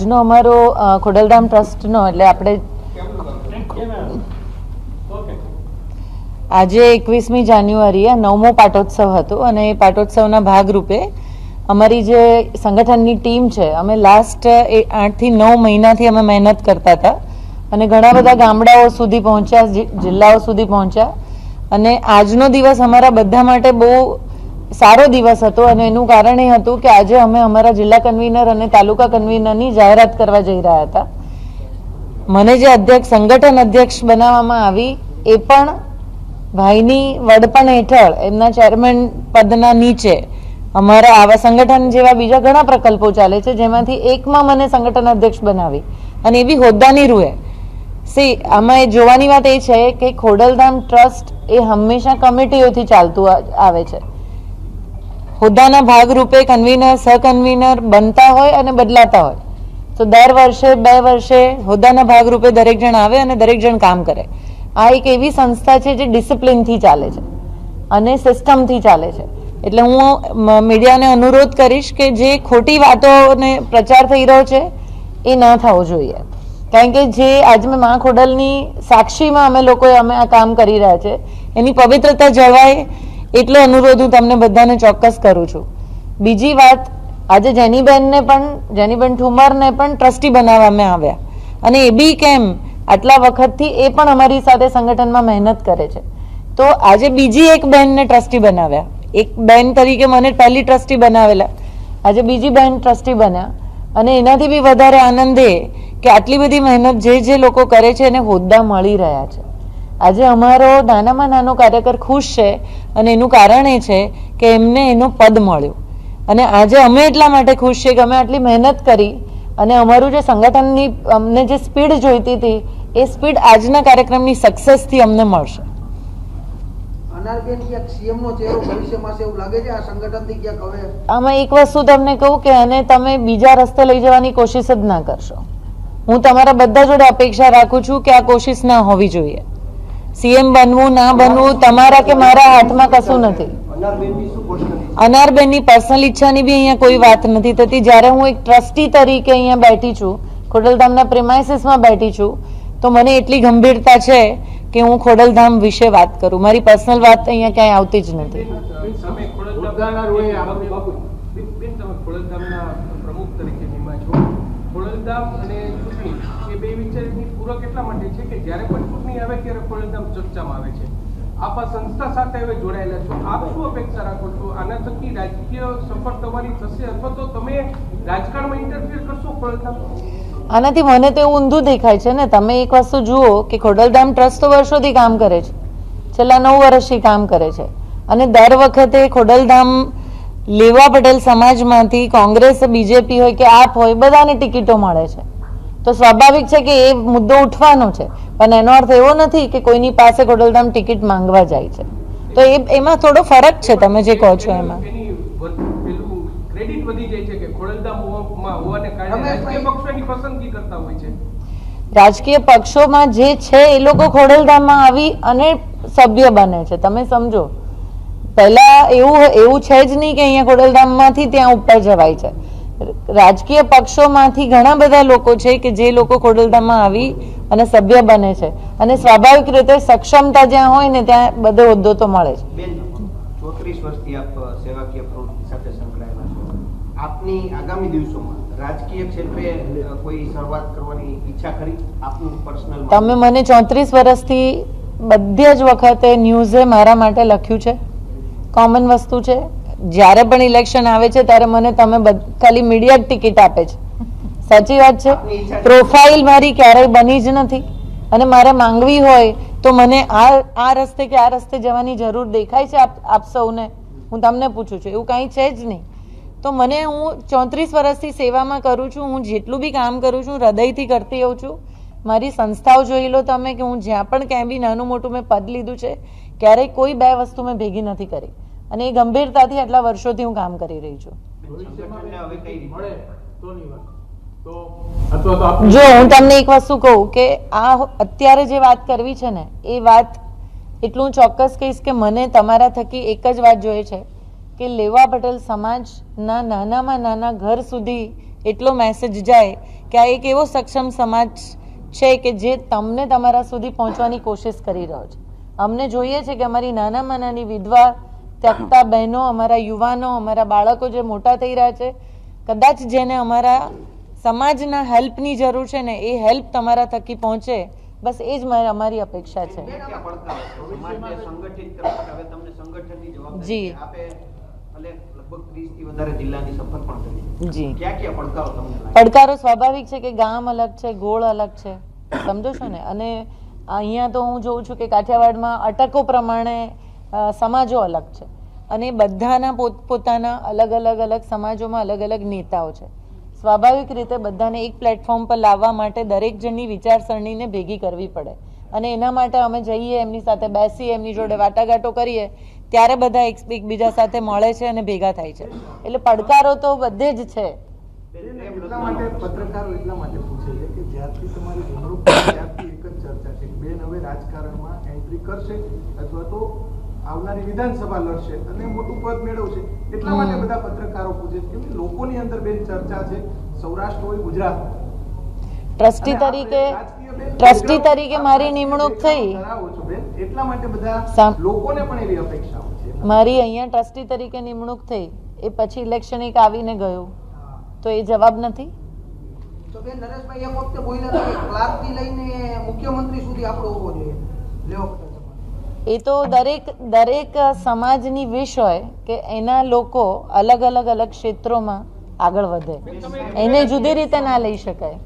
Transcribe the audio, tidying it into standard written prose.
આજનો અમારો ખોડલધામ ટ્રસ્ટનો એટલે આપણે આજે 21મી જાન્યુઆરીએ 9મો પાટોત્સવ હતો અને એ પાટોત્સવના ભાગરૂપે અમારી જે સંગઠનની ટીમ છે અમે લાસ્ટ 8 થી 9 મહિનાથી અમે મહેનત કરતા હતા અને ઘણા બધા ગામડાઓ સુધી પહોંચ્યા, જિલ્લાઓ સુધી પહોંચ્યા અને આજનો દિવસ અમારા બધા માટે બહુ સારો દિવસ હતો અને એનું કારણ એ હતું કે આજે અમે અમારા જિલ્લા કન્વીનર અને તાલુકા કન્વીનરની જાહેરાત કરવા જઈ રહ્યા હતા. મને જે સંગઠન અધ્યક્ષ બનાવવામાં આવી એ પણ ભાઈની વડપણ હેઠળ એમના ચેરમેન પદના નીચે અમારા આવા સંગઠન જેવા બીજા ઘણા પ્રકલ્પો ચાલે છે જેમાંથી એકમાં મને સંગઠન અધ્યક્ષ બનાવી અને એ બી હોદ્દાની રૂએ. આમાં જોવાની વાત એ છે કે ખોડલધામ ટ્રસ્ટ એ હંમેશા કમિટીઓથી ચાલતું આવે છે. હોદ્દાના ભાગરૂપે કન્વીનર સહકન્વીનર બનતા હોય અને બદલાતા હોય. તો દર વર્ષે 2 વર્ષે હોદ્દાના ભાગરૂપે દરેક જણ આવે અને દરેક જણ કામ કરે. આ એક એવી સંસ્થા છે જે ડિસિપ્લિનથી ચાલે છે અને સિસ્ટમથી ચાલે છે. એટલે હું મીડિયાને અનુરોધ કરીશ કે જે ખોટી વાતોને પ્રચાર થઈ રહ્યો છે એ ના થવો જોઈએ. કારણ કે જે આજે મેં મા ખોડલની સાક્ષીમાં અમે આ કામ કરી રહ્યા છે એની પવિત્રતા જળવાય એટલો અનુરોધ હું તમને બધાને ચોક્કસ કરું છું. બીજી વાત, આજે જેનીબેન ઠુમરને પણ ટ્રસ્ટી બનાવવામાં આવ્યા અને એ બી કેમ આટલા વખતથી એ પણ અમારી સાથે સંગઠનમાં મહેનત કરે છે. તો આજે બીજી એક બહેનને ટ્રસ્ટી બનાવ્યા. એક બહેન તરીકે મને પહેલી ટ્રસ્ટી બનાવેલા, આજે બીજી બહેન ટ્રસ્ટી બન્યા અને એનાથી બી વધારે આનંદ એ કે આટલી બધી મહેનત જે લોકો કરે છે એને હોદ્દા મળી રહ્યા છે. આજે અમારો નાનામાં નાનો કાર્યકર ખુશ છે અને એનું કારણ એ છે કે એમને એનું પદ મળ્યું અને આજે અમે એટલા માટે ખુશ છીએ કે અમે આટલી મહેનત કરી અને અમારું જે સંગઠનની અમને જે સ્પીડ જોઈતી હતી એ સ્પીડ આજના કાર્યક્રમની સક્સેસથી અમને મળશે. આમાં એક વસ્તુ તમને કહું કે અને તમે બીજા રસ્તે લઈ જવાની કોશિશ જ ના કરશો. હું તમારા બધા જોડે અપેક્ષા રાખું છું કે આ કોશિશ ના હોવી જોઈએ. સીએમ બનવું ના બનવું તમારા કે મારા હાથમાં કશું નથી. અનારબેનની પર્સનલ ઈચ્છાની બી અહીંયા કોઈ વાત નથી થતી. જ્યારે હું એક ટ્રસ્ટી તરીકે અહીંયા બેઠી છું, ખોડલધામના પ્રેમાઇસીસમાં બેઠી છું, તો મને એટલી ગંભીરતા છે કે હું ખોડલધામ વિશે વાત કરું. મારી પર્સનલ વાત અહીંયા ક્યાંય આવતી જ નથી. ખોડલધામ અને ચૂંટણી એ બે વિચારની પૂરક એટલા માટે છે કે જ્યારે પણ ચૂંટણી આવે ત્યારે ખોડલધામ ચર્ચામાં આવે છે. આપ આ સંસ્થા સાથે હવે જોડાયેલા છો, આપ શું અપેક્ષા રાખો છો? આના થકી રાજકીય સફળ તમારી થશે અથવા તો તમે રાજકારણમાં ઇન્ટરફિયર કરશો ખોડલધામ? આનાથી મને તો એવું ઊંધું દેખાય છે ને. તમે એક વસ્તુ જુઓ કે ખોડલધામ ટ્રસ્ટ તો વર્ષોથી કામ કરે છે, છેલ્લા 9 વર્ષથી કામ કરે છે અને દર વખતે ખોડલધામ લેવા પટેલ સમાજમાંથી કોંગ્રેસ, બીજેપી હોય કે આપ હોય બધાને ટિકિટો મળે છે. તો સ્વાભાવિક છે કે એ મુદ્દો ઉઠવાનો છે, પણ એનો અર્થ એવો નથી કે કોઈની પાસે ખોડલધામ ટિકિટ માંગવા જાય છે. તો એમાં થોડો ફરક છે તમે જે કહો છો એમાં. ક્રેડિટ વધી જાય છે કે ખોડલધામમાં હોવાને કારણે રાજકીય પક્ષો એની પસંદગી કરતા હોય છે. રાજકીય પક્ષોમાં જે છે એ લોકો ખોડલધામમાં આવી અને સભ્ય બને છે. તમે સમજો, પહેલા એવું છે જ નહીં કે અહીંયા ખોડલધામમાંથી ત્યાં ઉપર જવાય છે. રાજકીય પક્ષોમાંથી ઘણા બધા લોકો છે કે જે લોકો ખોડલધામમાં આવી અને સભ્ય બને છે અને સ્વાભાવિક રીતે સક્ષમતા જ્યાં હોય ને ત્યાં બધો હોદ્દો તો મળે છે. 34 વર્ષથી આપ સેવાકીય પ્રવૃત્તિ સાથે સંકળાયેલા છો. આપની આગામી દિવસોમાં રાજકીય ક્ષેત્રે કોઈ શરૂઆત કરવાની ઈચ્છા ખરી આપનું પર્સનલ? તમે મને 34 વર્ષથી બધી જ વખતે ન્યૂઝે મારા માટે લખ્યું છે. કોમન વસ્તુ છે. જ્યારે પણ ઇલેક્શન આવે છે ત્યારે મને તમે ખાલી મીડિયા જ ટિકિટ આપે છે. સાચી વાત છે. પ્રોફાઇલ મારી ક્યારેય બની જ નથી અને મારે માંગવી હોય તો મને આ રસ્તે કે આ રસ્તે જવાની જરૂર દેખાય છે આપ સૌને? હું તમને પૂછું છું, એવું કાંઈ છે જ નહીં. તો હું 34 વર્ષથી સેવામાં કરું છું. હું જેટલું બી કામ કરું છું હૃદયથી કરતી હોઉં છું. મારી સંસ્થાઓ જોઈ લો તમે કે હું જ્યાં પણ ક્યાંય બી નાનું મોટું મેં પદ લીધું છે, ક્યારેય કોઈ 2 વસ્તુ મેં ભેગી નથી કરી અને એ ગંભીરતાથી આટલા વર્ષોથી હું કામ કરી રહી છું. જો હું તમને એક વસ્તુ કહું કે આ અત્યારે જે વાત કરવી છે ને એ વાત એટલું ચોક્કસ કહીશ કે મને તમારા થકી એક જ વાત જોઈએ છે કે લેવા પટેલ સમાજના નાનામાં નાના ઘર સુધી એટલો મેસેજ જાય કે આ એક એવો સક્ષમ સમાજ છે કે જે તમને તમારા સુધી પહોંચવાની કોશિશ કરી રહ્યો છે. અમને જોઈએ છે કે અમારી નાનામાં નાની વિધવા ત્યક્તા બહેનો, અમારા યુવાનો, અમારા બાળકો જે મોટા થઈ રહ્યા છે, કદાચ જેને અમારા સમાજના હેલ્પની જરૂર છે ને, એ હેલ્પ તમારા થકી પહોંચે, બસ એ જ અમારી અપેક્ષા છે. ક્યાં પડકારો? સમાજને સંગઠિત કરવા માટે હવે તમને સંગઠનની જવાબદારી જી. છે. આપે ભલે લગભગ 30 થી વધારે જિલ્લાની સફર પણ કરી. જી. ક્યાં પડકારો તમને લાગે? પડકારો સ્વાભાવિક છે કે ગામ અલગ છે, ગોળ અલગ છે, સમજો છો ને. અને અહીંયા તો હું જોઉં છું કે કાઠિયાવાડમાં અટકો પ્રમાણે સમાજો અલગ છે અને બધાના પોતપોતાના અલગ અલગ સમાજોમાં અલગ અલગ નેતાઓ છે. સ્વાભાવિક રીતે બધાને એક પ્લેટફોર્મ પર લાવવા માટે દરેક જણની વિચારસરણીને ભેગી કરવી પડે અને એના માટે અમે જઈએ, એમની સાથે બેસીએ, એમની જોડે વાટાઘાટો કરીએ, ત્યારે બધા એકબીજા સાથે મળે છે અને ભેગા થાય છે. એટલે પડકારો તો બધે જ છે. એટલા માટે પત્રકારો એટલા માટે પૂછે છે કે જ્યારથી તમારી નિમણૂક થઈ ત્યારથી એક જ ચર્ચા છે કે બેન હવે રાજકારણમાં એન્ટ્રી કરશે અથવા તો આવનારી વિધાનસભા લડશે અને મોટું પદ મેળવશે. એટલા માટે બધા પત્રકારો પૂછે છે કે લોકોની અંદર બેન ચર્ચા છે, સૌરાષ્ટ્ર હોય, ગુજરાત હોય. ટ્રસ્ટી તરીકે મારી નિમણૂક થઈ. ધરાવો છો બેન, એટલા માટે બધા લોકોને પણ એવી અપેક્ષાઓ છે. મારી અહીંયા ટ્રસ્ટી તરીકે નિમણૂક થઈ, એ પછી ઇલેક્શન એક આવીને ગયું, તો એ જવાબ નથી. તો બેન નરેશભાઈ એક વખતે બોલ્યા હતા કે ક્લાર્કથી લઈને મુખ્યમંત્રી સુધી આપણો હોવો જોઈએ. લેવો એ તો દરેક સમાજની વિશ હોય કે એના લોકો અલગ અલગ ક્ષેત્રોમાં આગળ વધે, એને જુદી રીતે ના લઈ શકાય.